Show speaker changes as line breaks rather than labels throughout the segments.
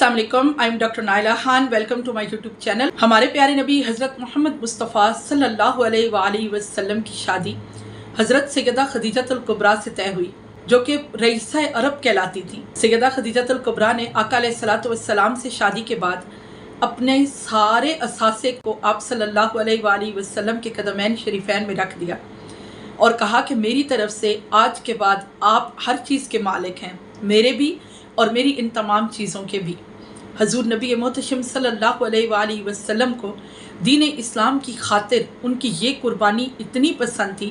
अस्सलाम वालेकुम, I am doctor Naila Khan. Welcome to my YouTube channel. हमारे प्यारे नबी हज़रत मोहम्मद मुस्तफ़ा सल्लल्लाहु अलैहि वसल्लम की शादी हज़रत सैयदा खदीजतुल कुबरा से तय हुई, जो कि रईसा अरब कहलाती थी। सैयदा खदीजतुल कुबरा ने आका अलैहिस्सलातु वस्सलाम से शादी के बाद अपने सारे असासे को आप सल्लल्लाहु अलैहि वसल्लम के कदमैन शरीफैन में रख दिया और कहा कि मेरी तरफ से आज के बाद आप हर चीज़ के मालिक हैं, मेरे भी और मेरी इन तमाम चीज़ों के भी। हजूर नबी मोहतशम सल्लल्लाहु अलैहि वसल्लम को दीन इस्लाम की खातिर उनकी ये कुर्बानी इतनी पसंद थी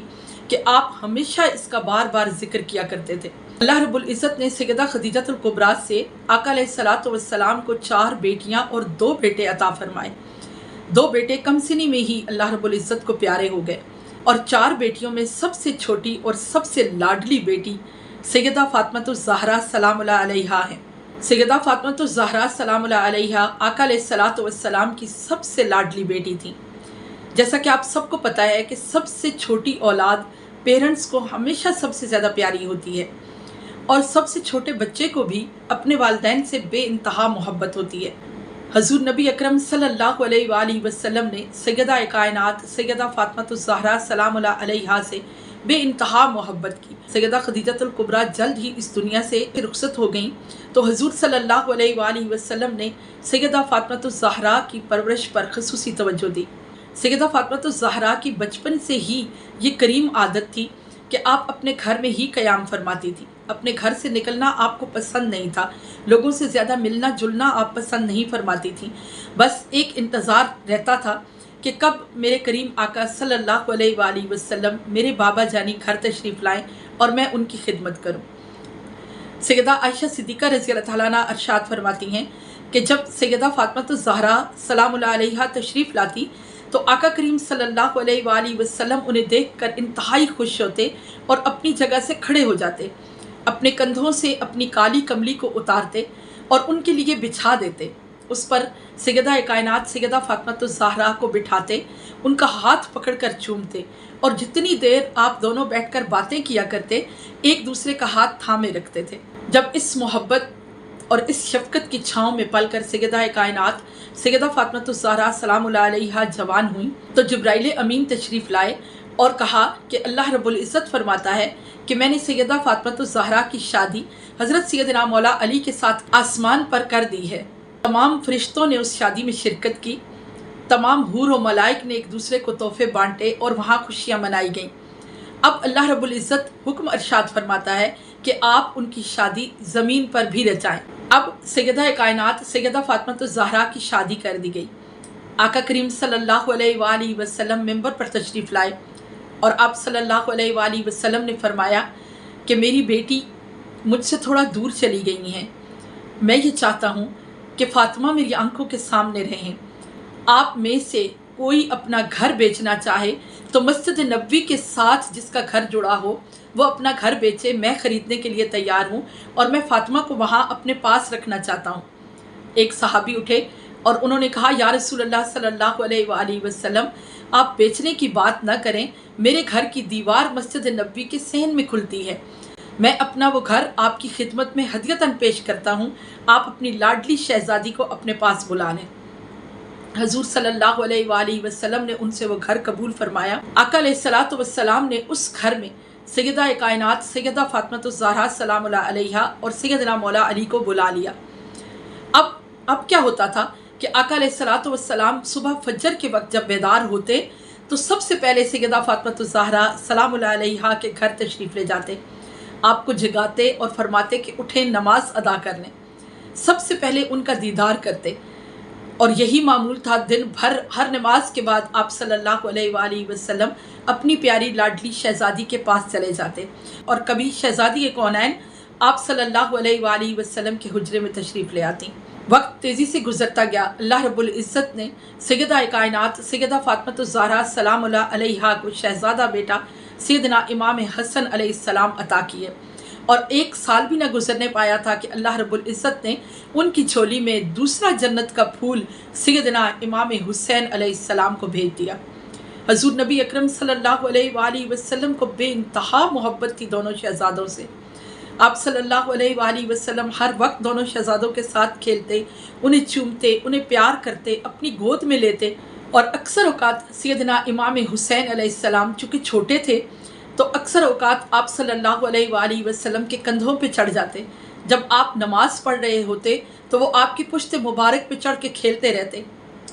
कि आप हमेशा इसका बार बार जिक्र किया करते थे। अल्लाह रब्बुल इज़्ज़त ने सैयदा खदीजतुल कुबरा से आका अलैहिस्सलातु वस्सलाम को 4 बेटियां और 2 बेटे अता फरमाए। 2 बेटे कम सिनी में ही अल्लाह रब्बुल इज़्ज़त को प्यारे हो गए और 4 बेटियों में सबसे छोटी और सबसे लाडली बेटी सैयदा फातिमा ज़हरा सलामुल्लाह अलैहा है। सैयदा फातिमा ज़हरा सलामुल्लाह अलैहा आका अलैहिस्सलातु वस्सलाम की सबसे लाडली बेटी थी। जैसा कि आप सबको पता है कि सबसे छोटी औलाद पेरेंट्स को हमेशा सबसे ज़्यादा प्यारी होती है और सबसे छोटे बच्चे को भी अपने वालिदैन से बेइंतहा मोहब्बत होती है। हजूर नबी अकरम सल्लल्लाहु अलैहि वसल्लम ने सैयदा कायनात सैयदा फातिमा ज़हरा सलामुल्लाह अलैहा से बेइंतहा मोहब्बत की। सैयदा खदीजतुल कुबरा जल्द ही इस दुनिया से रुखसत हो गईं, तो हजूर सल्लल्लाहु अलैहि वसल्लम ने सैयदा फातिमा ज़हरा की परवरिश पर ख़ुसूसी तवज्जो दी। सैयदा फातिमा ज़हरा की बचपन से ही ये करीम आदत थी कि आप अपने घर में ही क़याम फरमाती थी। अपने घर से निकलना आपको पसंद नहीं था, लोगों से ज़्यादा मिलना जुलना आप पसंद नहीं फरमाती थी। बस एक इंतज़ार रहता था कि कब मेरे करीम आका सल्लल्लाहु अलैहि वसल्लम मेरे बाबा जानी घर तशरीफ़ लाएँ और मैं उनकी खिदमत करूँ। सैयदा आयशा सिद्दीक़ा रज़ी अल्लाह तआला अन्हा अरशाद फरमाती हैं कि जब सैयदा फातिमा ज़हरा सलामुल्लाह अलैहा तशरीफ़ लाती तो आका करीम सल्लल्लाहु अलैहि वसल्लम उन्हें देखकर इंतहाई खुश होते और अपनी जगह से खड़े हो जाते, अपने कंधों से अपनी काली कमली को उतारते और उनके लिए बिछा देते। उस पर सैयदा कायनात सैयदा फातिमा ज़हरा को बिठाते, उनका हाथ पकड़कर चूमते और जितनी देर आप दोनों बैठकर बातें किया करते, एक दूसरे का हाथ थामे रखते थे। जब इस मोहब्बत और इस शफ़क़त की छाँव में पलकर सैयदा कायनात सैयदा फातिमा ज़हरा सलामुल्लाह अलैहा जवान हुई तो जिब्राइल अमीन तशरीफ़ लाए और कहा कि अल्लाह रब्बुल इज़्ज़त फरमाता है कि मैंने सैयदा फातिमा ज़हरा की शादी हज़रत सैयदना मौला अली के साथ आसमान पर कर दी है। तमाम फरिश्तों ने उस शादी में शिरकत की, तमाम हूर व मलाइक ने एक दूसरे को तोहफे बांटे और वहाँ खुशियाँ मनाई गईं। अब अल्लाह रब्बुल इज़्ज़त हुक्म अरशाद फरमाता है कि आप उनकी शादी ज़मीन पर भी रचाएं। अब सैयदा कायनात सैयदा फातिमा ज़हरा की शादी कर दी गई। आका करीम सल्लल्लाहु अलैहि वसल्लम मिंबर पर तशरीफ़ लाए और आप सल्लल्लाहु अलैहि वसल्लम ने फरमाया कि मेरी बेटी मुझसे थोड़ा दूर चली गई हैं। मैं ये चाहता हूँ कि फ़ातिमा मेरी आंखों के सामने रहें। आप में से कोई अपना घर बेचना चाहे तो मस्जिद नबवी के साथ जिसका घर जुड़ा हो वो अपना घर बेचे, मैं ख़रीदने के लिए तैयार हूँ और मैं फ़ातिमा को वहाँ अपने पास रखना चाहता हूँ। एक सहाबी उठे और उन्होंने कहा, या रसूलल्लाह सल्लल्लाहु अलैहि वसल्लम, आप बेचने की बात ना करें, मेरे घर की दीवार मस्जिद नबवी के सहन में खुलती है, मैं अपना वो घर आपकी खिदमत में हदियतन पेश करता हूँ, आप अपनी लाडली शहज़ादी को अपने पास बुला लें। हजूर सल्लल्लाहु अलैहि वसल्लम ने उनसे वो घर कबूल फरमाया। आका अलैहिस्सलातु वस्सलाम ने उस घर में सैयदा कायनात सैयदा फातिमा ज़हरा सलामुल्लाह अलैहा और सैयदना मौला अली को बुला लिया। अब क्या होता था कि आका अलैहिस्सलातु वस्सलाम सुबह फजर के वक्त जब बेदार होते तो सबसे पहले सैयदा फातिमा ज़हरा सलामुल्लाह अलैहा के घर तशरीफ़ ले जाते, आपको जगाते और फरमाते कि उठें, नमाज अदा कर लें। सबसे पहले उनका दीदार करते और यही मामूल था। दिन भर हर नमाज के बाद आप सल्लल्लाहु अलैहि वसल्लम अपनी प्यारी लाडली शहज़ादी के पास चले जाते और कभी शहज़ादी कौनैन आप सल्लल्लाहु अलैहि वसल्लम के हुजरे में तशरीफ़ ले आती। वक्त तेज़ी से गुजरता गया। अल्लाह रब्बुल इज़्ज़त ने सैयदा कायनात सैयदा फातिमा ज़हरा सलामुल्लाह अलैहा को शहज़ादा बेटा सैयदना इमाम हसन अलैहिस्सलाम अता किए और 1 साल भी न गुजरने पाया था कि अल्लाह रब्बुल इज़्ज़त ने उनकी झोली में दूसरा जन्नत का फूल सैयदना इमाम हुसैन अलैहिस्सलाम को भेज दिया। हजूर नबी अकरम सल्लल्लाहु अलैहि वसल्लम को बेइंतहा मोहब्बत थी दोनों शहज़ादों से आप सल्लल्लाहु अलैहि वसल्लम हर वक्त दोनों शहजादों के साथ खेलते, उन्हें चूमते, उन्हें प्यार करते, अपनी गोद में लेते। और अक्सर औकात सैयदना इमाम हुसैन अलैहिस्सलाम चूँकि छोटे थे तो अक्सर औकात आप सल्लल्लाहु अलैहि वसल्लम के कंधों पे चढ़ जाते। जब आप नमाज पढ़ रहे होते तो वो आपकी पुश्त मुबारक पे चढ़ के खेलते रहते।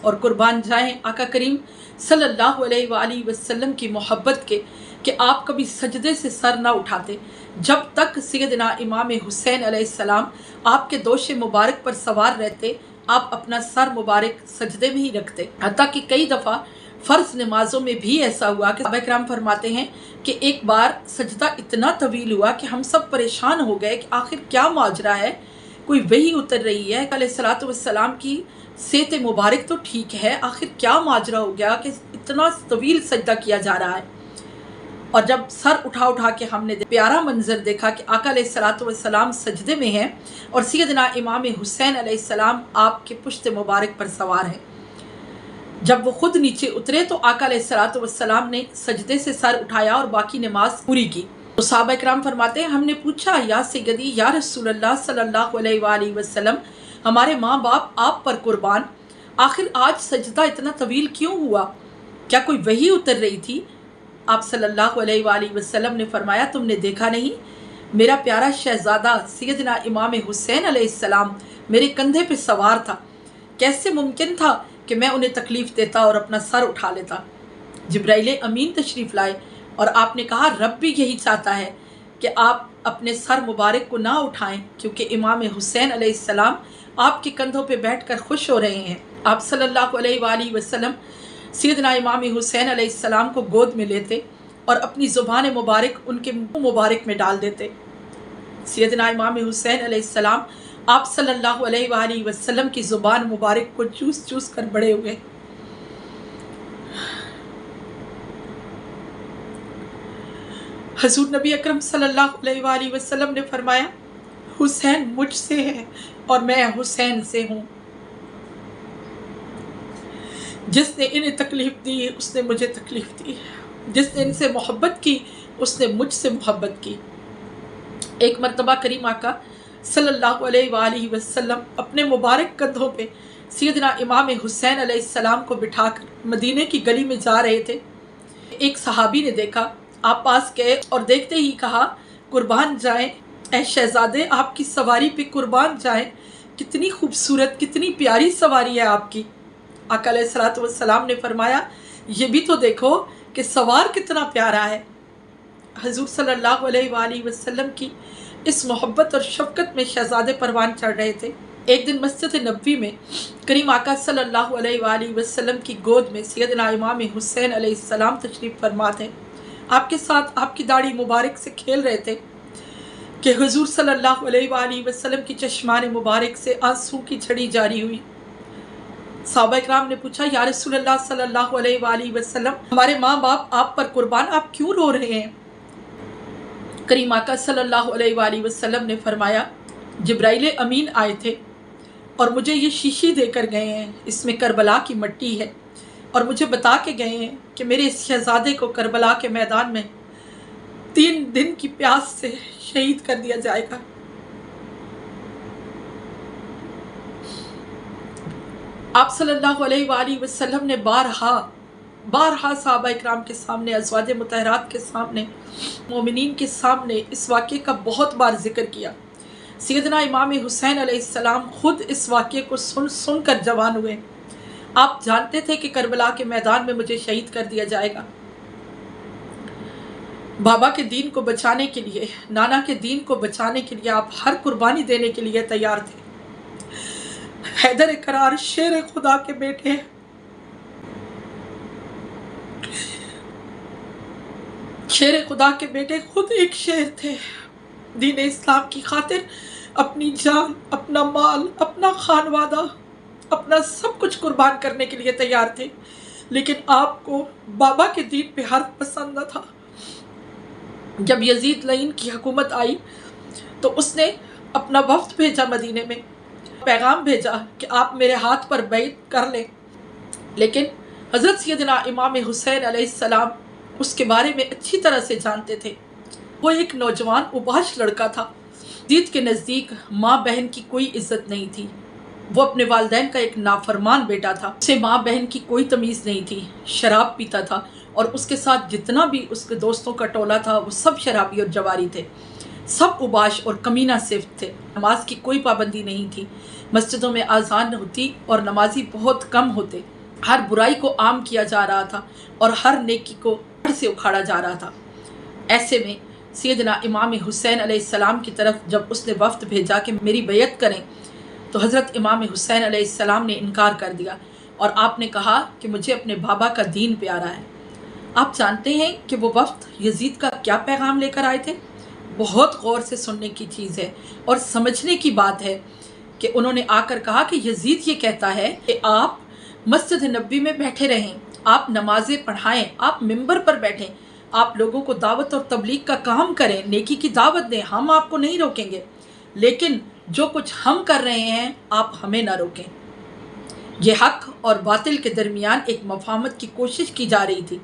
और कुर्बान जाएं आका करीम सल्लल्लाहु अलैहि वसल्लम की मोहब्बत के कि आप कभी सजदे से सर ना उठाते जब तक सैयदना इमाम हुसैन अलैहिस्सलाम आपके दोशे मुबारक पर सवार रहते। आप अपना सर मुबारक सजदे में ही रखते। हत्ता कि कई दफ़ा फ़र्ज नमाजों में भी ऐसा हुआ कि सहाबा किराम फरमाते हैं कि एक बार सजदा इतना तवील हुआ कि हम सब परेशान हो गए कि आखिर क्या माजरा है, कोई वही उतर रही है अलैहिस्सलातु वस्सलाम की सेहत मुबारक तो ठीक है, आखिर क्या माजरा हो गया कि इतना तवील सजदा किया जा रहा है। और जब सर उठा उठा के हमने प्यारा मंजर देखा कि आका अलैहिस्सलातु वस्सलाम सजदे में हैं और सैयदना इमाम हुसैन अलैहिस्सलाम आपके पुश्त मुबारक पर सवार हैं। जब वो खुद नीचे उतरे तो आका अलैहिस्सलातु वस्सलाम ने सजदे से सर उठाया और बाकी नमाज पूरी की। तो सहाबा किराम फरमाते हैं हमने पूछा या सैयदी या रसूलल्लाह सल्लल्लाहु अलैहि वसल्लम, हमारे माँ बाप आप पर कुर्बान, आखिर आज सजदा इतना तवील क्यों हुआ, क्या कोई वही उतर रही थी? आप सल्लल्लाहु अलैहि वसल्लम ने फरमाया तुमने देखा नहीं, मेरा प्यारा शहजादा सैयदना इमाम हुसैन अलैहिस्सलाम मेरे कंधे पे सवार था, कैसे मुमकिन था कि मैं उन्हें तकलीफ़ देता और अपना सर उठा लेता। जिब्राइल अमीन तशरीफ़ लाए और आपने कहा रब भी यही चाहता है कि आप अपने सर मुबारक को ना उठाएं क्योंकि इमाम हुसैन अलैहिस्सलाम आपके कंधों पे बैठकर खुश हो रहे हैं। आप सल्लल्लाहु अलैहि वसल्लम सैयदना इमाम हुसैन अलैहिस्सलाम को गोद में लेते और अपनी ज़ुबान मुबारक उनके मुँह मुबारक में डाल देते। सैयदना इमाम हुसैन अलैहिस्सलाम आप सल्लल्लाहु अलैहि वसल्लम की ज़ुबान मुबारक को चूस चूस कर बड़े हुए। हज़ूर नबी अकरम सल्लल्लाहु अलैहि वसल्लम ने फरमाया हुसैन मुझसे है और मैं हुसैन से हूँ। जिसने इन्हें तकलीफ़ दी उसने मुझे तकलीफ़ दी, जिसने इनसे मोहब्बत की उसने मुझसे मोहब्बत की। एक मरतबा करीम आका सल्लल्लाहु अलैहि वसल्लम अपने मुबारक कंधों पे सैयदना इमाम हुसैन अलैहिस्सलाम को बिठाकर मदीने की गली में जा रहे थे। एक सहाबी ने देखा, आप पास गए और देखते ही कहा कुर्बान जाएं ऐ शहजादे, आपकी सवारी पे कुर्बान जाएं, कितनी खूबसूरत कितनी प्यारी सवारी है आपकी। आका अलैहिस्सलातु वस्सलाम ने फरमाया ये भी तो देखो कि सवार कितना प्यारा है। हजूर सल्लल्लाहु अलैहि वसल्लम की इस मोहब्बत और शफ़क़त में शहज़ादे परवान चढ़ रहे थे। एक दिन मस्जिद नबवी में करीम आका सल्लल्लाहु अलैहि वसल्लम की गोद में सैयदना इमाम हुसैन अलैहिस्सलाम तशरीफ़ फरमा थे। आपके साथ आपकी दाढ़ी मुबारक से खेल रहे थे कि हुजूर सल्लल्लाहु अलैहि वसल्लम की चश्मान मुबारक से आंसू की झड़ी जारी हुई। सहाबा इकराम ने पूछा या रसूलल्लाह सल्लल्लाहु अलैहि वसल्लम, हमारे माँ बाप आप पर कुर्बान, आप क्यों रो रहे हैं? करीम आका सल्लल्लाहु अलैहि वसल्लम ने फरमाया जिब्राइल अमीन आए थे और मुझे ये शीशी देकर गए हैं, इसमें करबला की मिट्टी है और मुझे बता के गए हैं कि मेरे इस शहजादे को करबला के मैदान में 3 दिन की प्यास से शहीद कर दिया जाएगा। आप सल्लल्लाहु अलैहि वसल्लम ने बारहा सहाबा इकराम के सामने, अज़वाज मुतहरात के सामने, मोमिनीन के सामने इस वाक़े का बहुत बार जिक्र किया। सैयदना इमाम हुसैन अलैहिस्सलाम खुद इस वाक़े को सुन कर जवान हुए। आप जानते थे कि करबला के मैदान में मुझे शहीद कर दिया जाएगा। बाबा के दीन को बचाने के लिए, नाना के दीन को बचाने के लिए आप हर कुर्बानी देने के लिए तैयार थे। हैदर करार शेर खुदा के बेटे, शेर खुदा के बेटे खुद एक शेर थे। दीन इस्लाम की खातिर अपनी जान, अपना माल, अपना खानवादा, अपना सब कुछ कुर्बान करने के लिए तैयार थे। लेकिन आपको बाबा के दीन पे हर्फ पसंद न था। जब यजीद लईन की हुकूमत आई तो उसने अपना वफ्द भेजा, मदीने में पैगाम भेजा कि आप मेरे हाथ पर बैत कर लें। लेकिन हज़रत सैयदना इमाम हुसैन अलैहिस्सलाम उसके बारे में अच्छी तरह से जानते थे। वो एक नौजवान उबाश लड़का था यजीद के नज़दीक माँ बहन की कोई इज्जत नहीं थी। वो अपने वालिदैन का एक नाफरमान बेटा था। उसे माँ बहन की कोई तमीज़ नहीं थी। शराब पीता था और उसके साथ जितना भी उसके दोस्तों का टोला था वो सब शराबी और जवारी थे। सब उबाश और कमीना सिफ्त थे। नमाज की कोई पाबंदी नहीं थी। मस्जिदों में आज़ान होती और नमाजी बहुत कम होते। हर बुराई को आम किया जा रहा था और हर नेकी को जड़ से उखाड़ा जा रहा था। ऐसे में सैयदना इमाम हुसैन अलैहिस्सलाम की तरफ जब उसने वफ्द भेजा कि मेरी बैयत करें, तो हज़रत इमाम हुसैन अलैहिस्सलाम ने इनकार कर दिया और आपने कहा कि मुझे अपने बाबा का दीन प्यारा है। आप जानते हैं कि वो वफ्द यजीद का क्या पैगाम लेकर आए थे? बहुत गौर से सुनने की चीज़ है और समझने की बात है कि उन्होंने आकर कहा कि यजीद ये कहता है कि आप मस्जिद नबी में बैठे रहें, आप नमाजें पढ़ाएं, आप मिंबर पर बैठें, आप लोगों को दावत और तबलीग का काम करें, नेकी की दावत दें, हम आपको नहीं रोकेंगे, लेकिन जो कुछ हम कर रहे हैं आप हमें ना रोकें। ये हक और बातिल के दरमियान एक मफाहमत की कोशिश की जा रही थी।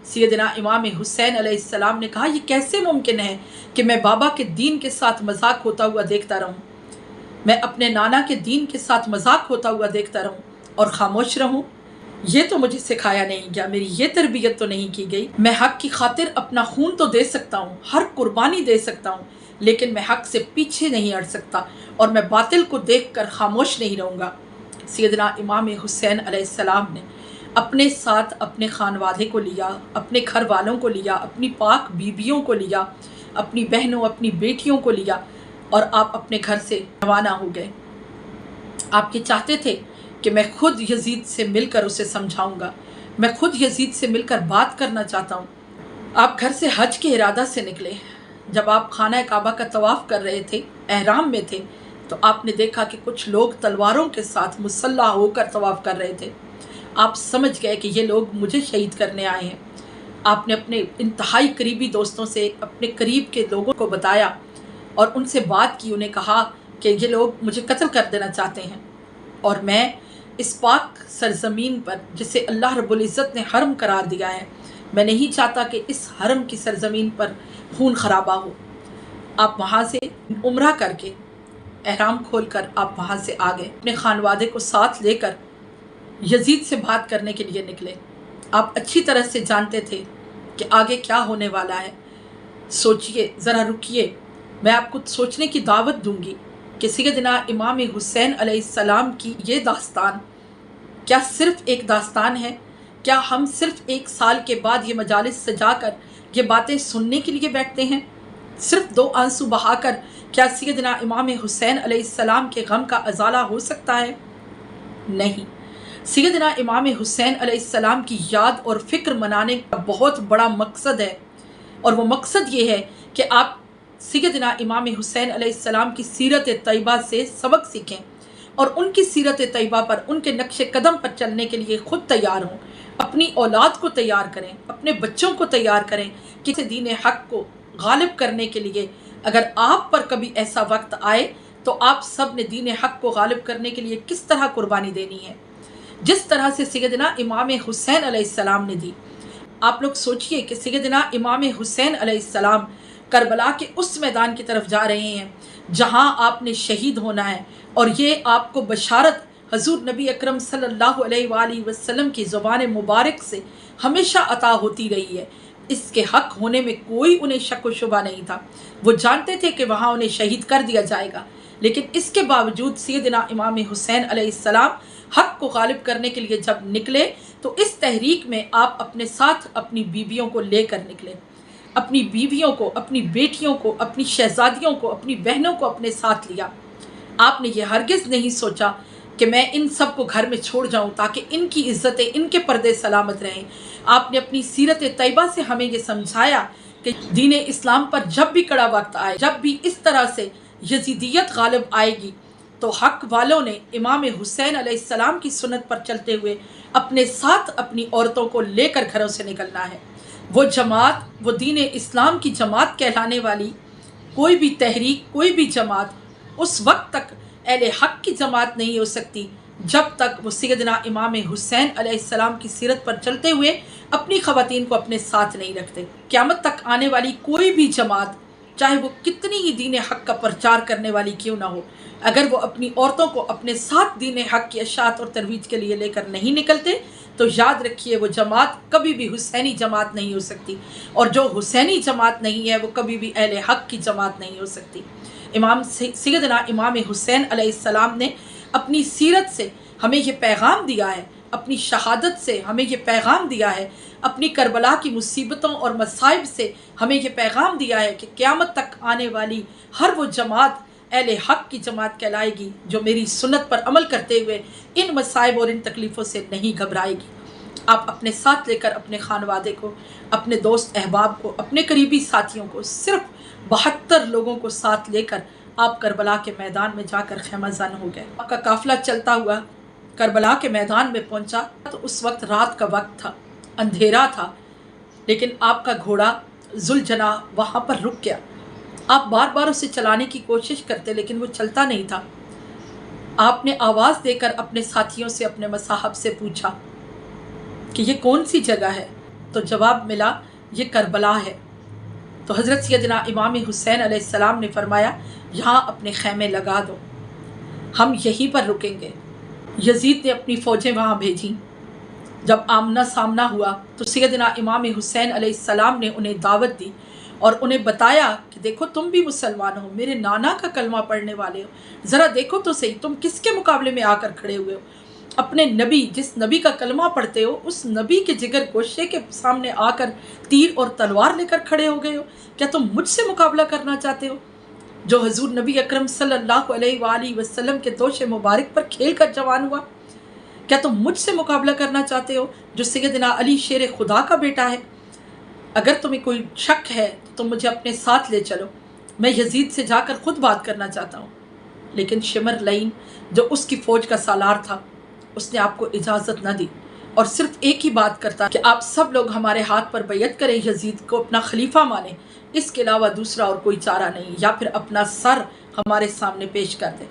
सैयदना इमाम हुसैन अलैहिस्सलाम ने कहा, ये कैसे मुमकिन है कि मैं बाबा के दीन के साथ मजाक होता हुआ देखता रहूं, मैं अपने नाना के दीन के साथ मजाक होता हुआ देखता रहूं और खामोश रहूं? ये तो मुझे सिखाया नहीं गया, मेरी ये तरबियत तो नहीं की गई। मैं हक की खातिर अपना खून तो दे सकता हूँ, हर कुर्बानी दे सकता हूँ, लेकिन मैं हक से पीछे नहीं हट सकता और मैं बातिल को देखकर खामोश नहीं रहूँगा। सैयदना इमाम हुसैन अलैहिस्सलाम ने अपने साथ अपने खानवादे को लिया, अपने घर वालों को लिया, अपनी पाक बीबियों को लिया, अपनी बहनों अपनी बेटियों को लिया और आप अपने घर से रवाना हो गए। आप ये चाहते थे कि मैं खुद यजीद से मिलकर उसे समझाऊंगा, मैं खुद यजीद से मिलकर बात करना चाहता हूँ। आप घर से हज के इरादा से निकले। जब आप खाना काबा का तवाफ़ कर रहे थे, एहराम में थे, तो आपने देखा कि कुछ लोग तलवारों के साथ मुसल्ला होकर तवाफ़ कर रहे थे। आप समझ गए कि ये लोग मुझे शहीद करने आए हैं। आपने अपने इंतहाई करीबी दोस्तों से अपने करीब के लोगों को बताया और उनसे बात की। उन्हें कहा कि ये लोग मुझे कत्ल कर देना चाहते हैं और मैं इस पाक सरजमीन पर जिसे अल्लाह रब्बुल इज़्ज़त ने हरम करार दिया है, मैं नहीं चाहता कि इस हरम की सरजमीन पर खून खराबा हो। आप वहाँ से उम्रा करके एहराम खोलकर आप वहाँ से आ गए। अपने खानवादे को साथ लेकर यजीद से बात करने के लिए निकले। आप अच्छी तरह से जानते थे कि आगे क्या होने वाला है। सोचिए, ज़रा रुकिए, मैं आपको सोचने की दावत दूंगी कि सैयदना इमाम हुसैन अलैहिस्सलाम की ये दास्तान क्या सिर्फ़ एक दास्तान है? क्या हम सिर्फ़ एक साल के बाद ये मजालिस सजाकर ये बातें सुनने के लिए बैठते हैं? सिर्फ़ 2 आंसू बहाकर क्या सैयदना इमाम हुसैन अलैहिस्सलाम के गम का अज़ाला हो सकता है? नहीं। सैयदना इमाम हुसैन अलैहिस्सलाम की याद और फ़िक्र मनाने का बहुत बड़ा मकसद है और वो मकसद ये है कि आप सैयदना इमाम हुसैन अलैहिस्सलाम की सीरत तैयबा से सबक सीखें और उनकी सीरत तैयबा पर, उनके नक्शे कदम पर चलने के लिए ख़ुद तैयार हों। अपनी औलाद को तैयार करें, अपने बच्चों को तैयार करें कि दीन हक़ को गालिब करने के लिए अगर आप पर कभी ऐसा वक्त आए तो आप सब ने दीन हक़ को गालिब करने के लिए किस तरह कुर्बानी देनी है, जिस तरह से सैयदना इमाम हुसैन अलैहिस्सलाम ने दी। आप लोग सोचिए कि सैयदना इमाम हुसैन अलैहिस्सलाम करबला के उस मैदान की तरफ जा रहे हैं जहां आपने शहीद होना है और ये आपको बशारत हजूर नबी अकरम सल्लल्लाहु अलैहि वसल्लम की ज़ुबान मुबारक से हमेशा अता होती रही है। इसके हक़ होने में कोई उन्हें शक व शुबा नहीं था। वो जानते थे कि वहाँ उन्हें शहीद कर दिया जाएगा, लेकिन इसके बावजूद सैयदना इमाम हुसैन अलैहिस्सलाम हक़ को गालिब करने के लिए जब निकले तो इस तहरीक में आप अपने साथ अपनी बीवियों को लेकर निकले। अपनी बीवियों को, अपनी बेटियों को, अपनी शहजादियों को, अपनी बहनों को अपने साथ लिया। आपने ये हरगिज़ नहीं सोचा कि मैं इन सब को घर में छोड़ जाऊं ताकि इनकी इज़्ज़तें, इनके पर्दे सलामत रहें। आपने अपनी सीरत तैयबा से हमें ये समझाया कि दीन इस्लाम पर जब भी कड़ा वक्त आए, जब भी इस तरह से यजीदियत गालिब आएगी, तो हक़ वालों ने इमाम हुसैन अलैहिस्सलाम की सुन्नत पर चलते हुए अपने साथ अपनी औरतों को लेकर घरों से निकलना है। वो जमात, वो दीन इस्लाम की जमात कहलाने वाली कोई भी तहरीक, कोई भी जमात उस वक्त तक अहले हक़ की जमात नहीं हो सकती जब तक वो सैयदना इमाम हुसैन अलैहिस्सलाम की सीरत पर चलते हुए अपनी ख़वातीन को अपने साथ नहीं रखते। क़यामत तक आने वाली कोई भी जमात, चाहे वो कितनी ही दीन हक का प्रचार करने वाली क्यों ना हो, अगर वो अपनी औरतों को अपने साथ दीन हक की अशात और तरवीज के लिए लेकर नहीं निकलते तो याद रखिए वो जमात कभी भी हुसैनी जमात नहीं हो सकती, और जो हुसैनी जमात नहीं है वो कभी भी अहले हक की जमात नहीं हो सकती। इमाम सैयदना इमाम हुसैन अलैहिस्सलाम ने अपनी सीरत से हमें ये पैगाम दिया है, अपनी शहादत से हमें ये पैगाम दिया है, अपनी करबला की मुसीबतों और मसाइब से हमें ये पैगाम दिया है कि क़यामत तक आने वाली हर वो जमात अहले हक की जमात कहलाएगी जो मेरी सुन्नत पर अमल करते हुए इन मसाइब और इन तकलीफ़ों से नहीं घबराएगी। आप अपने साथ लेकर अपने खानवादे को, अपने दोस्त अहबाब को, अपने करीबी साथियों को, सिर्फ 72 लोगों को साथ लेकर आप करबला के मैदान में जाकर खैमाज़न हो गए। आपका काफ़िला चलता हुआ करबला के मैदान में पहुंचा तो उस वक्त रात का वक्त था, अंधेरा था, लेकिन आपका घोड़ा जुलजना वहाँ पर रुक गया। आप बार बार उसे चलाने की कोशिश करते लेकिन वो चलता नहीं था। आपने आवाज़ देकर अपने साथियों से, अपने मसाहब से पूछा कि ये कौन सी जगह है, तो जवाब मिला ये करबला है। तो हज़रत सैयदना इमाम हुसैन अलैहिस्सलाम ने फरमाया यहाँ अपने खैमे लगा दो, हम यहीं पर रुकेंगे। यजीद ने अपनी फ़ौजें वहाँ भेजी। जब आमना सामना हुआ तो सैयदना इमाम हुसैन अलैहिस्सलाम ने उन्हें दावत दी और उन्हें बताया कि देखो तुम भी मुसलमान हो, मेरे नाना का कलमा पढ़ने वाले हो, ज़रा देखो तो सही तुम किसके मुकाबले में आकर खड़े हुए हो। अपने नबी, जिस नबी का कलमा पढ़ते हो, उस नबी के जिगर गोशे के सामने आकर तीर और तलवार लेकर खड़े हो गए हो। क्या तुम मुझसे मुकाबला करना चाहते हो, जो हजूर नबी अकरम सल्लल्लाहु अलैहि वसल्लम के दोशे मुबारक पर खेल कर जवान हुआ? क्या तुम मुझसे मुकाबला करना चाहते हो, जो सैयदना अली शेर खुदा का बेटा है? अगर तुम्हें कोई शक है तो तुम मुझे अपने साथ ले चलो, मैं यजीद से जाकर खुद बात करना चाहता हूँ। लेकिन शिमर लईन, जो उसकी फ़ौज का सालार था, उसने आपको इजाज़त न दी और सिर्फ एक ही बात करता कि आप सब लोग हमारे हाथ पर बैयत करें, यजीद को अपना खलीफा माने, इसके अलावा दूसरा और कोई चारा नहीं, या फिर अपना सर हमारे सामने पेश कर दे।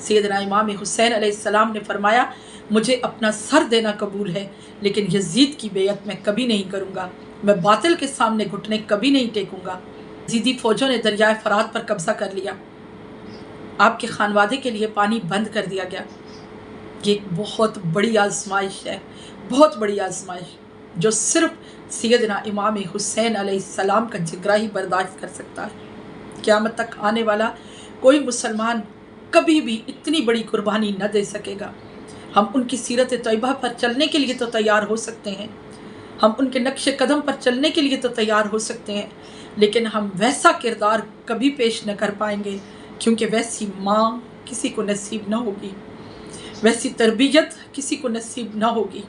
सैयदना इमाम हुसैन अलैहिस्सलाम ने फरमाया मुझे अपना सर देना कबूल है, लेकिन यजीद की बेयत मैं कभी नहीं करूँगा, मैं बातिल के सामने घुटने कभी नहीं टेकूँगा। यजीदी फ़ौजों ने दरियाए फ़रात पर कब्ज़ा कर लिया, आपके खानवादे के लिए पानी बंद कर दिया गया। ये एक बहुत बड़ी आजमाइश है, बहुत बड़ी आजमाइश, जो सिर्फ सैयदना इमाम हुसैन अलैहिस्सलाम का जिगरा ही बर्दाश्त कर सकता है। क़यामत तक आने वाला कोई मुसलमान कभी भी इतनी बड़ी कुर्बानी न दे सकेगा। हम उनकी सीरत तैयबा पर चलने के लिए तो तैयार हो सकते हैं, हम उनके नक्श कदम पर चलने के लिए तो तैयार हो सकते हैं, लेकिन हम वैसा किरदार कभी पेश न कर पाएंगे, क्योंकि वैसी माँ किसी को नसीब न होगी, वैसी तरबियत किसी को नसीब न होगी।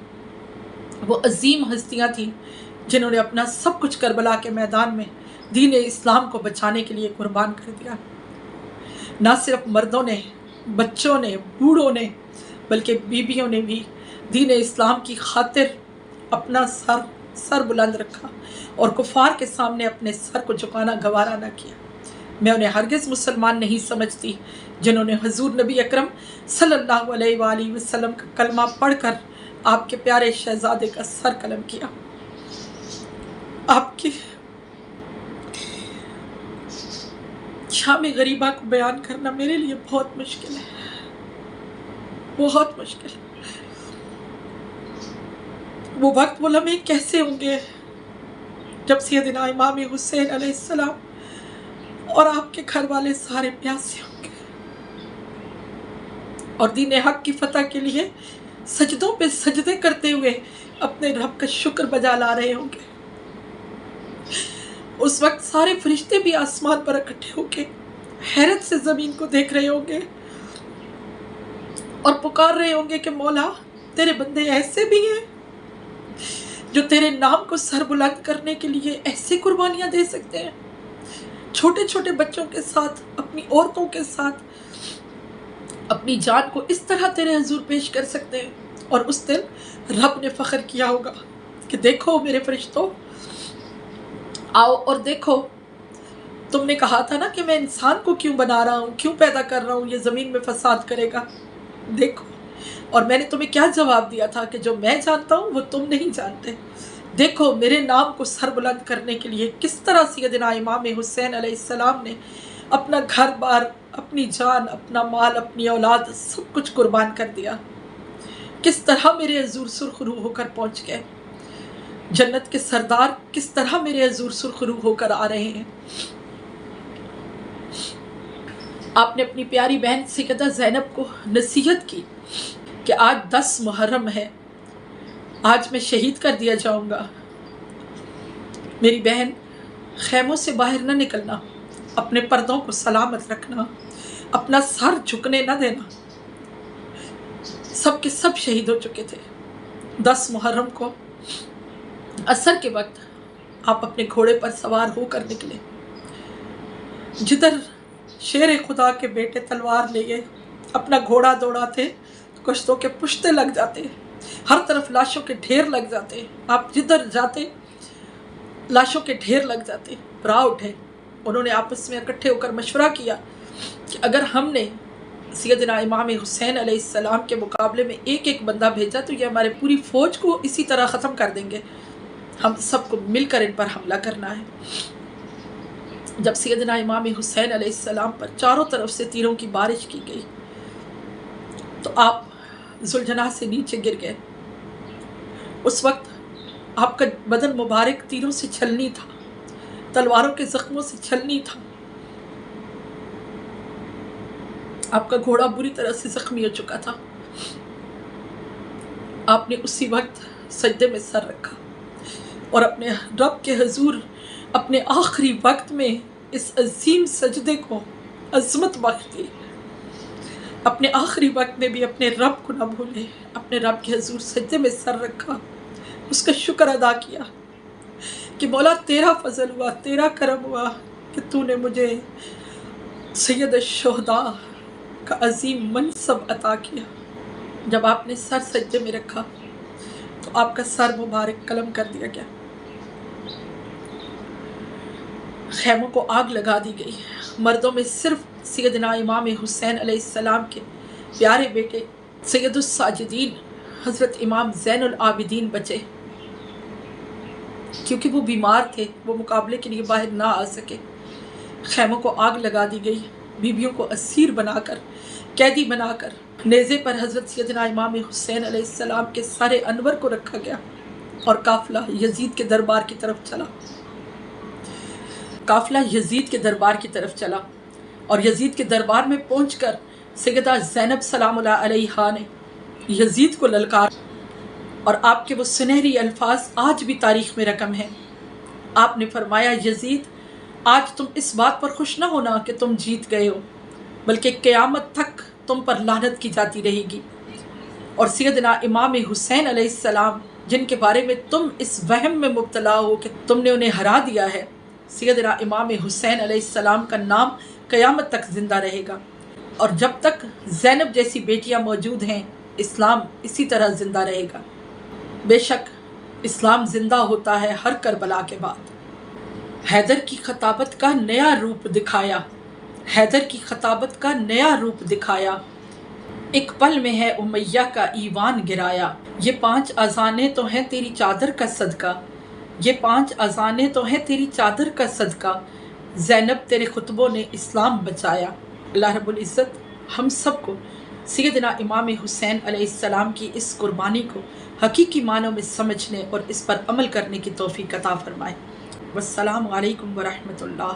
वो अजीम हस्तियाँ थीं जिन्होंने अपना सब कुछ करबला के मैदान में दीन इस्लाम को बचाने के लिए कुर्बान कर दिया। ना सिर्फ मर्दों ने, बच्चों ने, बूढ़ों ने, बल्कि बीबियों ने भी दीन इस्लाम की खातिर अपना सर बुलंद रखा और कुफार के सामने अपने सर को झुकाना गवारा न किया। मैं उन्हें हरगिज़ मुसलमान नहीं समझती जिन्होंने हजूर नबी अकरम सल्लल्लाहु अलैहि वसल्लम का कलमा पढ़कर आपके प्यारे शहजादे का सर कलम किया। आपकी शाम गरीबा को बयान करना मेरे लिए बहुत मुश्किल है, बहुत मुश्किल है। वो वक्त, वो लम्हे कैसे होंगे जब सैयदना इमाम हुसैन अलैहिस्सलाम और आपके घर वाले सारे प्यासे होंगे और दीन हक की फतह के लिए सजदों पे सजदे करते हुए अपने रब का शुक्र बजा ला रहे होंगे। उस वक्त सारे फरिश्ते भी आसमान पर इकट्ठे होंगे, हैरत से ज़मीन को देख रहे होंगे और पुकार रहे होंगे कि मौला, तेरे बंदे ऐसे भी हैं जो तेरे नाम को सर बुलंद करने के लिए ऐसे कुर्बानियाँ दे सकते हैं, छोटे छोटे बच्चों के साथ, अपनी औरतों के साथ अपनी जान को इस तरह तेरे हुजूर पेश कर सकते हैं। और उस दिन रब ने फ़ख्र किया होगा कि देखो मेरे फरिश्तों, आओ और देखो, तुमने कहा था ना कि मैं इंसान को क्यों बना रहा हूँ, क्यों पैदा कर रहा हूँ, ये ज़मीन में फसाद करेगा, देखो। और मैंने तुम्हें क्या जवाब दिया था कि जो मैं जानता हूँ वो तुम नहीं जानते। देखो मेरे नाम को सरबुलंद करने के लिए किस तरह सैयदना इमाम हुसैन अलैहिस्सलाम ने अपना घर बार, अपनी जान, अपना माल, अपनी औलाद सब कुछ कुर्बान कर दिया। किस तरह मेरे हजूर सुरखरू होकर पहुंच गए। जन्नत के सरदार किस तरह मेरे हजूर सुरखरू होकर आ रहे हैं। आपने अपनी प्यारी बहन सैयदा ज़ैनब को नसीहत की कि आज 10 मुहर्रम है, आज मैं शहीद कर दिया जाऊंगा। मेरी बहन, खैमों से बाहर न निकलना, अपने पर्दों को सलामत रखना, अपना सर झुकने न देना। सब के सब शहीद हो चुके थे। 10 मुहर्रम को असर के वक्त आप अपने घोड़े पर सवार होकर निकले। जिधर शेर खुदा के बेटे तलवार लिए अपना घोड़ा दौड़ाते, कश्तों के पुश्ते लग जाते, हर तरफ लाशों के ढेर लग जाते। आप जिधर जाते लाशों के ढेर लग जाते। भरा उठे, उन्होंने आपस में इकट्ठे होकर मशवरा किया कि अगर हमने सैयदना इमाम हुसैन अलैहिस्सलाम के मुकाबले में एक एक बंदा भेजा तो ये हमारे पूरी फ़ौज को इसी तरह ख़त्म कर देंगे। हम सबको मिलकर इन पर हमला करना है। जब सैयदना इमाम हुसैन अलैहिस्सलाम पर चारों तरफ से तीरों की बारिश की गई तो आप जुलझना से नीचे गिर गए। उस वक्त आपका बदन मुबारक तीरों से छलनी था, तलवारों के जख्मों से छलनी था। आपका घोड़ा बुरी तरह से जख्मी हो चुका था। आपने उसी वक्त सजदे में सर रखा और अपने रब के हुजूर अपने आखिरी वक्त में इस अजीम सजदे को अजमत बख्श दी। अपने आखिरी वक्त में भी अपने रब को न भूले, अपने रब के हुजूर सजदे में सर रखा, उसका शुक्र अदा किया कि मौला तेरा फजल हुआ, तेरा करम हुआ कि तूने मुझे सैयद शुहदा का अजीम मनसब अता किया। जब आपने सर सजदे में रखा तो आपका सर मुबारक कलम कर दिया गया। खैमों को आग लगा दी गई। मर्दों में सिर्फ सैयदना इमाम हुसैन अलैहिस्सलाम के प्यारे बेटे सैयदुस साजिदीन हज़रत इमाम ज़ैनुल आबिदीन बचे, क्योंकि वो बीमार थे, वो मुकाबले के लिए बाहर ना आ सके। खैमों को आग लगा दी गई। बीबियों को असीर बनाकर, कैदी बनाकर नेज़े पर हज़रत सैयदना इमाम हुसैन अलैहिस्सलाम के सारे अनवर को रखा गया और काफ़िला यजीद के दरबार की तरफ चला। काफ़िला यजीद के दरबार की तरफ चला और यजीद के दरबार में पहुंचकर सैयदा ज़ैनब सलामुल्लाह अलैहा ने यजीद को ललकार और आपके वो सुनहरी अल्फाज आज भी तारीख़ में रकम है। आपने फरमाया, यजीद, आज तुम इस बात पर खुश ना होना कि तुम जीत गए हो, बल्कि क़यामत तक तुम पर लानत की जाती रहेगी। और सैयदना इमाम हुसैन अलैहिस्सलाम, जिनके बारे में तुम इस वहम में मुब्तला हो कि तुमने उन्हें हरा दिया है, सैयदना इमाम हुसैन अलैहिस्सलाम का नाम क़यामत तक ज़िंदा रहेगा। और जब तक ज़ैनब जैसी बेटियां मौजूद हैं, इस्लाम इसी तरह ज़िंदा रहेगा। बेशक इस्लाम ज़िंदा होता है हर करबला के बाद। हैदर की खताबत का नया रूप दिखाया, हैदर की खताबत का नया रूप दिखाया। एक पल में है उमैया का ईवान गिराया। ये 5 अज़ानें तो हैं तेरी चादर का सदका, ये 5 अज़ानें तो हैं तेरी चादर का सदका। ज़ैनब तेरे खुतबों ने इस्लाम बचाया। अल्लाह रब्बुल इज़्ज़त हम सबको सैयदना इमाम हुसैन अलैहिस्सलाम की इस कुर्बानी को हकीकी मानों में समझने और इस पर अमल करने की तौफीक अता फरमाए। वस्सलामु अलैकुम व रहमतुल्लाह।